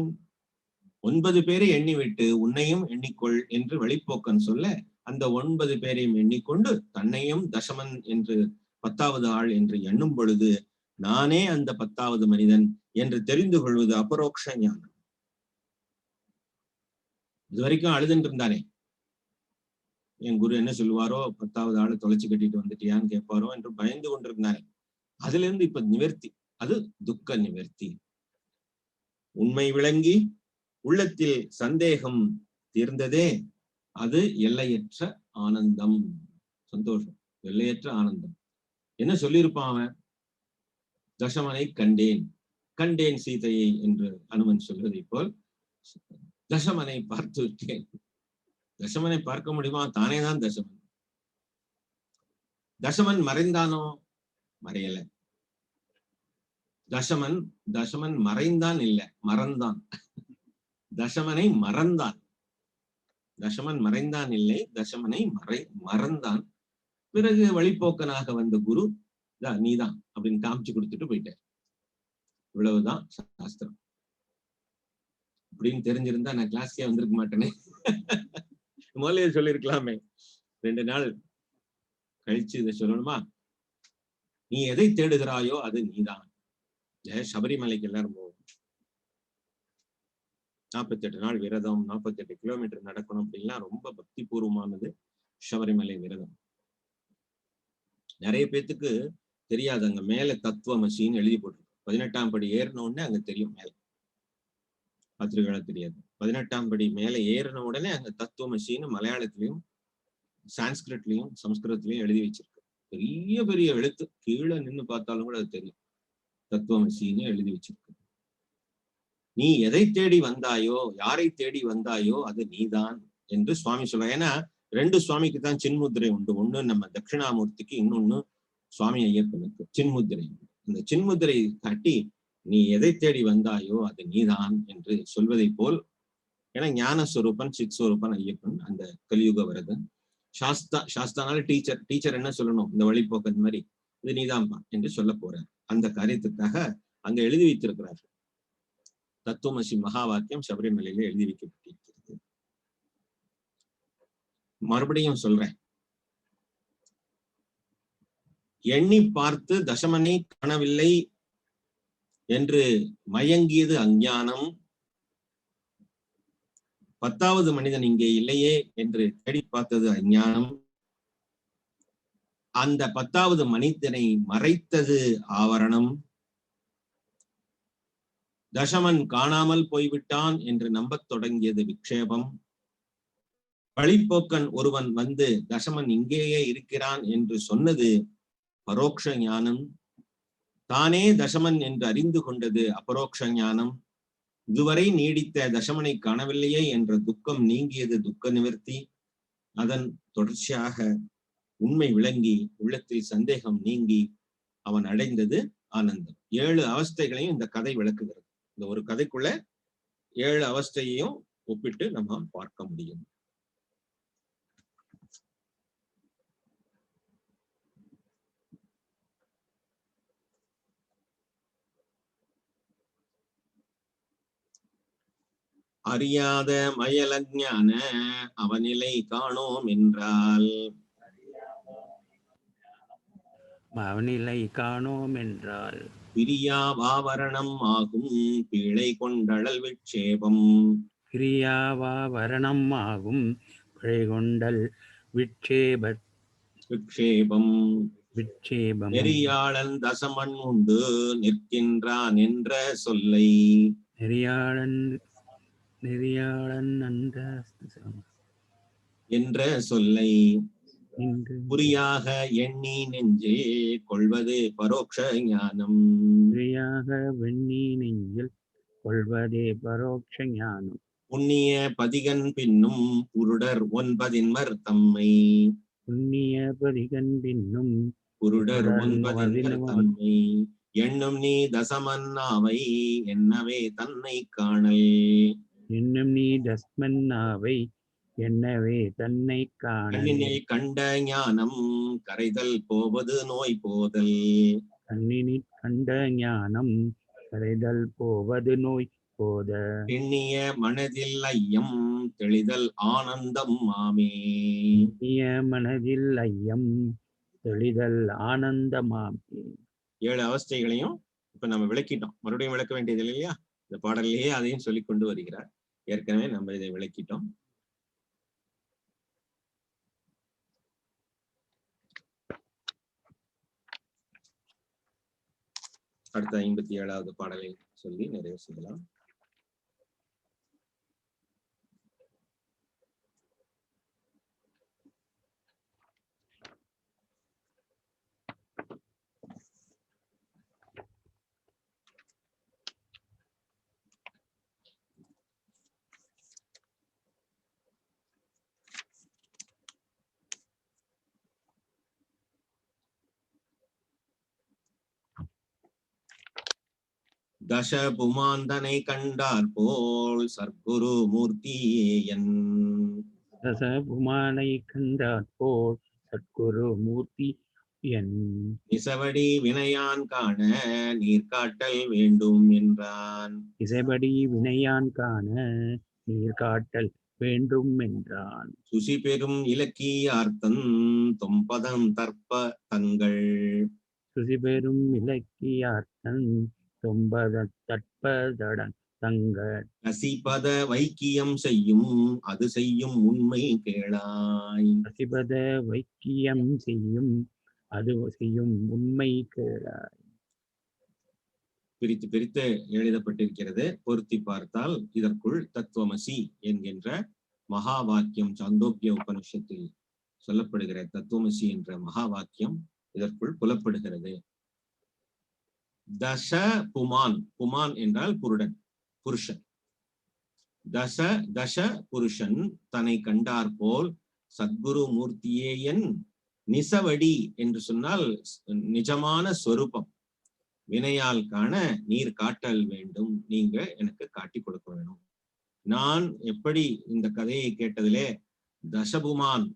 9 பேரை எண்ணிவிட்டு உன்னையும் எண்ணிக்கொள் என்று வழிப்போக்கன் சொல்ல, அந்த 9 பேரையும் எண்ணிக்கொண்டு தன்னையும் தசமன் என்று 10வது ஆள் என்று எண்ணும் பொழுது நானே அந்த 10வது மனிதன் என்று தெரிந்து கொள்வது அபரோக்ஷ ஞானம். இது வரைக்கும் அழுதுன்னு இருந்தானே, என் குரு என்ன சொல்லுவாரோ, 10வது ஆளை தொலைச்சு கட்டிட்டு வந்துட்டியான்னு கேட்பாரோ என்று பயந்து கொண்டிருந்தானே, அதுல இருந்து இப்ப நிவர்த்தி, அது துக்க நிவர்த்தி. உண்மை விளங்கி உள்ளத்தில் சந்தேகம் தீர்ந்ததே, அது எல்லையற்ற ஆனந்தம், சந்தோஷம், எல்லையற்ற ஆனந்தம். என்ன சொல்லியிருப்பான் அவன்? தசமனை கண்டேன், கண்டேன் சீதையை என்று அனுமன் சொல்வதை போல் தசமனை பார்த்து விட்டேன். தசமனை பார்க்க முடியுமா? தானேதான் தசமன். தசமன் மறைந்தானோ? மறையல. தசமன் மறைந்தான் இல்ல, மறந்தான். தசமனை மறந்தான். தசமன் மறைந்தான் இல்லை, தசமனை மறந்தான். பிறகு வழிப்போக்கனாக வந்த குரு நீதான் அப்படின்னு காமிச்சு கொடுத்துட்டு போயிட்டார். இவ்வளவுதான் சாஸ்திரம். அப்படின்னு தெரிஞ்சிருந்தா நான் கிளாஸ்க்கே வந்திருக்க மாட்டேனே. முதலே சொல்லிருக்கலாமே. 2 நாள் கழிச்சு இதை சொல்லணுமா? நீ எதை தேடுகிறாயோ அது நீதான். சபரிமலைக்கு எல்லாரும் போவோம், 48 நாள் விரதம், 48 கிலோமீட்டர் நடக்கணும் அப்படின்லாம் ரொம்ப பக்தி பூர்வமானது சபரிமலை விரதம். நிறைய பேத்துக்கு தெரியாது, அங்க மேல தத்துவமசின்னு எழுதி போட்டிருக்கு. 18ஆம் படி ஏறின உடனே அங்க தெரியும், மேல பத்திரிகைகளா தெரியாது. 18ஆம் படி மேல ஏறின உடனே அங்க தத்துவமசின்னு மலையாளத்திலையும் சான்ஸ்கிரிட்லயும் சம்ஸ்கிருதத்திலையும் எழுதி வச்சிருக்கு. பெரிய பெரிய எழுத்து, கீழே நின்று பார்த்தாலும் கூட அது தெரியும், தத்துவமசின்னு எழுதி வச்சிருக்கு. நீ எதை தேடி வந்தாயோ, யாரை தேடி வந்தாயோ அது நீதான் என்று சுவாமி சொல்ற. ஏன்னா 2 சுவாமிக்கு தான் சின்முத்திரை உண்டு. ஒண்ணு நம்ம தட்சிணாமூர்த்திக்கு, இன்னொன்னு சுவாமி ஐயப்பனுக்கு சின்முத்திரை. அந்த சின்முத்திரை காட்டி நீ எதை தேடி வந்தாயோ அது நீதான் என்று சொல்வதை போல், ஏன்னா ஞானஸ்வரூபன் சித்ஸ்வரூபன் ஐயப்பன், அந்த கலியுக வரதன். சாஸ்தானால டீச்சர் என்ன சொல்லணும்? இந்த வழிபோக்கன் மாதிரி இது நீதான்பா என்று சொல்ல போறார். அந்த காரியத்துக்காக அங்க எழுதி வைத்திருக்கிறார்கள். தத்துவமசி மகா வாக்கியம் சபரிமலையில எழுதி வைக்கப்பட்டிருக்கிறது. மறுபடியும் சொல்றேன், எண்ணி பார்த்து தசமனை காணவில்லை என்று மயங்கியது அஞ்ஞானம். 10வது மனிதன் இங்கே இல்லையே என்று தேடி பார்த்தது அஞ்ஞானம். அந்த 10வது மனிதனை மறைத்தது ஆவரணம். தசமன் காணாமல் போய்விட்டான் என்று நம்பத் தொடங்கியது விக்ஷேபம். வழிப்போக்கன் ஒருவன் வந்து தசமன் இங்கேயே இருக்கிறான் என்று சொன்னது பரோக்ஷ ஞானம். தானே தசமன் என்று அறிந்து கொண்டது அபரோக்ஷ ஞானம். இதுவரை நீடித்த தசமனை காணவில்லையே என்ற துக்கம் நீங்கியது துக்க நிவர்த்தி. அதன் தொடர்ச்சியாக உண்மை விளங்கி உள்ளத்தில் சந்தேகம் நீங்கி அவன் அடைந்தது ஆனந்தம். 7 அவஸ்தைகளையும் இந்த கதை விளக்குகிறது. இந்த ஒரு கதைக்குள்ள 7 அவஸ்தையையும் ஒப்பிட்டு நம்ம பார்க்க முடியும். அறியாத மயலஞான அவனிலை காணோம் என்றால் அவனிலை காணோம் என்றால் பிரியாவாவரணம் ஆகும் பிழை கொண்டழல் விட்சேபம் கிரியாவாவரணம் ஆகும் பிழைகொண்டல் விட்சேபம் விட்சேபம் நெறியாளன் தசமன் உண்டு நிற்கின்றான் என்ற சொல்லை நெறியாளன் என்ற சொல்லை நின்று குறியாக எண்ணி நெஞ்சில் கொள்வது பரோட்ச ஞானம். குறியாக வெண்ணி நெஞ்சில் கொள்வதே பரோட்ச ஞானம். புண்ணிய பதிகன் பின்னும் புருடர் ஒன்பதின்மர் தம்மை புண்ணிய பதிகன் பின்னும் புருடர் ஒன்பதின்மர் தம்மை எண்ணும் நீ தசமன்னாவை என்னவே தன்னை காணல். என்னும் நீ தஸ்மன்னாவை என்னவே தன்னை காணல். கண்ணினில் கண்ட ஞானம் கரைதல் போவது நோய் போதல். கண்ணினில் கண்ட ஞானம் கரைதல் போவது நோய் போத. எண்ணிய மனதில் ஐயம் தெளிதல் ஆனந்தம் மாமே. எண்ணிய மனதில் ஐயம் தெளிதல் ஆனந்தமாமே. 7 அவஸ்தைகளையும் இப்ப நம்ம விளக்கிட்டோம். மறுபடியும் விளக்க வேண்டியது இல்லையா? இந்த பாடல்லையே அதையும் சொல்லி கொண்டு வருகிறார். ஏற்கனவே நம்ம இதை விளக்கிட்டோம். அடுத்த 57வது பாடலை சொல்லி நிறைவு செய்யலாம். தச புமாந்தனை கண்டார் போல் சர்க்குரு மூர்த்தியேயன். தச புமானை கண்டார் போல் சத்குரு மூர்த்தி என். நிசவடி வினையான் காண நீர்காட்டல் வேண்டும் என்றான். இசைபடி வினையான் காண நீர்காட்டல் வேண்டும் என்றான். சுசி பெரும் இலக்கியார்த்தம் தொம்பதம் தற்ப தங்கள். சுசிபெரும் இலக்கியார்த்தன் தொம்பத தற்பதடன் தங்கள். ரசிபத வைக்கியம் செய்யும் அது செய்யும் உண்மை கேளாய். ரசிபத வைக்கியம் செய்யும் அது செய்யும் உண்மை கேளாய். பிரித்து பிரித்து எழுதப்பட்டிருக்கிறது. பொருத்தி பார்த்தால் இதற்குள் தத்துவமசி என்கின்ற மகா வாக்கியம், சாந்தோக்கிய உபனிஷத்தில் சொல்லப்படுகிற தத்துவமசி என்ற மகா வாக்கியம் இதற்குள் புலப்படுகிறது. தச புமான், புமான் என்றால் புருடன், புருஷன். தச தச புருஷன் தன்னை கண்டார் போல் சத்குரு மூர்த்தியேயன். நிசவடி என்று சொன்னால் நிஜமான சொரூபம். வினையால் காண நீர் காட்டல் வேண்டும், நீங்க எனக்கு காட்டி கொடுக்க வேணும். நான் எப்படி இந்த கதையை கேட்டதிலே தசபுமான்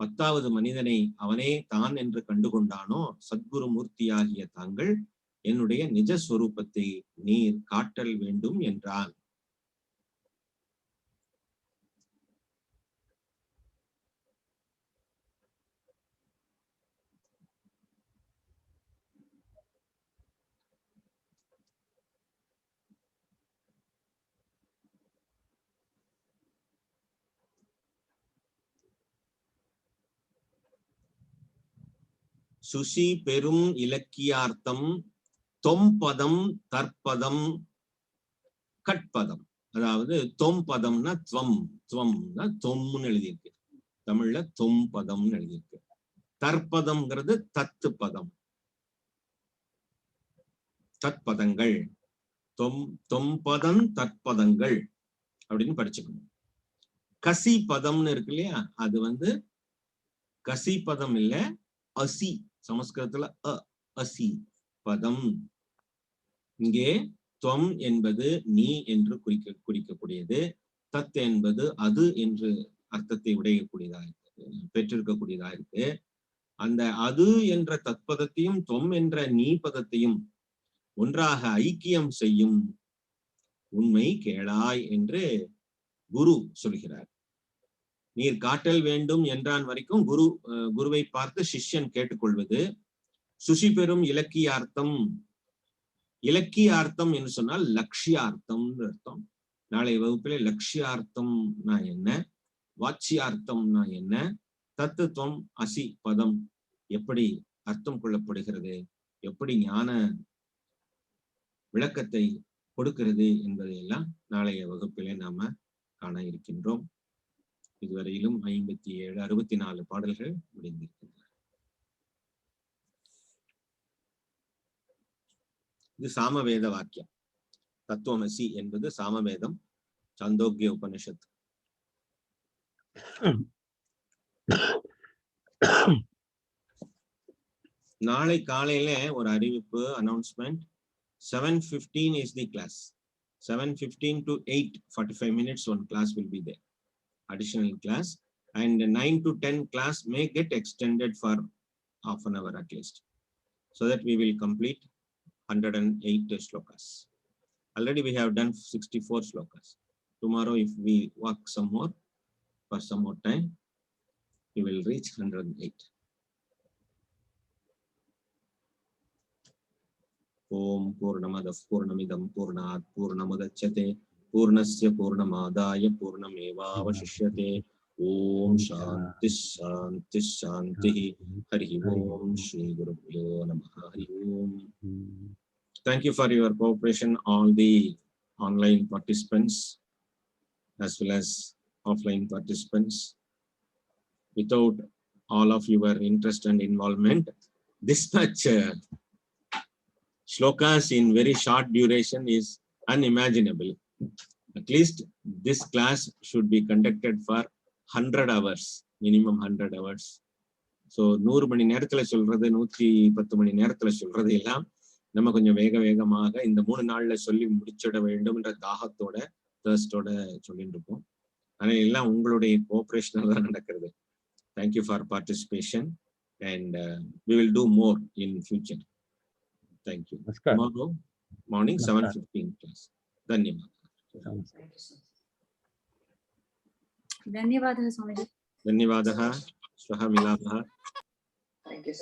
10வது மனிதனை அவனே தான் என்று கண்டுகொண்டானோ, சத்குரு மூர்த்தியாகிய தாங்கள் என்னுடைய நிஜ ஸ்வரூபத்தை நீர் காட்டல் வேண்டும் என்றான். சுசி பெரும் இலக்கியார்த்தம் தொம்பதம் தற்பதம் கட்பதம். அதாவது தொம்பதம்னா துவம், துவம்னா தொம்னு எழுதியிருக்கு. தமிழ்ல தொம்பதம்னு எழுதியிருக்கு. தற்பதம்ங்கிறது தத்து பதம், தற்பதங்கள். தொம்பதம் தற்பதங்கள் அப்படின்னு படிச்சுக்கணும். கசி பதம்னு இருக்கு இல்லையா, அது கசி பதம் இல்ல, அசி. சமஸ்கிருதத்துல அசி பதம். இங்கே துவம் என்பது நீ என்று குறிக்கக்கூடியது. தத் என்பது அது என்று அர்த்தத்தை உடையக்கூடியதா இருக்கு, பெற்றிருக்கக்கூடியதா இருக்கு. அந்த அது என்ற தத்பதத்தையும் துவம் என்ற நீ பதத்தையும் ஒன்றாக ஐக்கியம் செய்யும் உண்மை கேளாய் என்று குரு சொல்கிறார். நீர் காட்டல் வேண்டும் என்றான் வரைக்கும் குருவை பார்த்து சிஷ்யன் கேட்டுக்கொள்வது. சுசி பெறும் இலக்கியார்த்தம். இலக்கியார்த்தம் என்று சொன்னால் லட்சியார்த்தம் அர்த்தம். நாளை வகுப்பிலே லட்சியார்த்தம்னா என்ன, வாட்சியார்த்தம்னா என்ன, தத்துவம் அசி பதம் எப்படி அர்த்தம் கொள்ளப்படுகிறது, எப்படி ஞான விளக்கத்தை கொடுக்கிறது என்பதையெல்லாம் நாளைய வகுப்பிலே நாம காண இருக்கின்றோம். இதுவரையிலும் 64 பாடல்கள் முடிந்திருக்கின்றன. இது சாமவேத வாக்கியம். தத்துவமசி என்பது சாமவேதம், சாந்தோக்கிய உபனிஷத். நாளை காலையில ஒரு அறிவிப்பு, announcement. 7:15 is the class. 7:15 to 8:45 minutes one class will be there, additional class, and 9 to 10 class may get extended for half an hour at least, so that we will complete 108 shlokas. Already we have done 64 shlokas. Tomorrow if we work some more for some more time, we will reach 108. Om Purnamadav Purnamidam Purnat Purnamudachyate Purnasya Purnamadaya Purnamevavashishyate. Om Shanti Shanti Shanti. Hari Om Shri Gurubhyo Namaha. Hari Om. Thank you for your cooperation, all the online participants as well as offline participants. Without all of your interest and involvement, this much shlokas in very short duration is unimaginable. At least this class should be conducted for 100 hours, minimum 100 hours. So 100 மணி நேரத்துல சொல்றது, 110 மணி நேரத்துல சொல்றது எல்லாம் நம்ம கொஞ்சம் வேகமாக இந்த 3 நாள்ல சொல்லி முடிச்சிட வேண்டும் என்ற தாகத்தோட, தர்ஸ்டோட சொல்லிட்டு இருப்போம். ஆனா எல்லாம் உங்களுடைய கோஆபரேஷனால தான் நடக்கிறது. Thank you for participation, and we will do more in future. Thank you. Tomorrow morning 7:15 class. धन्यवादः स्वामीजी. धन्यवादः. श्वः मिलामः.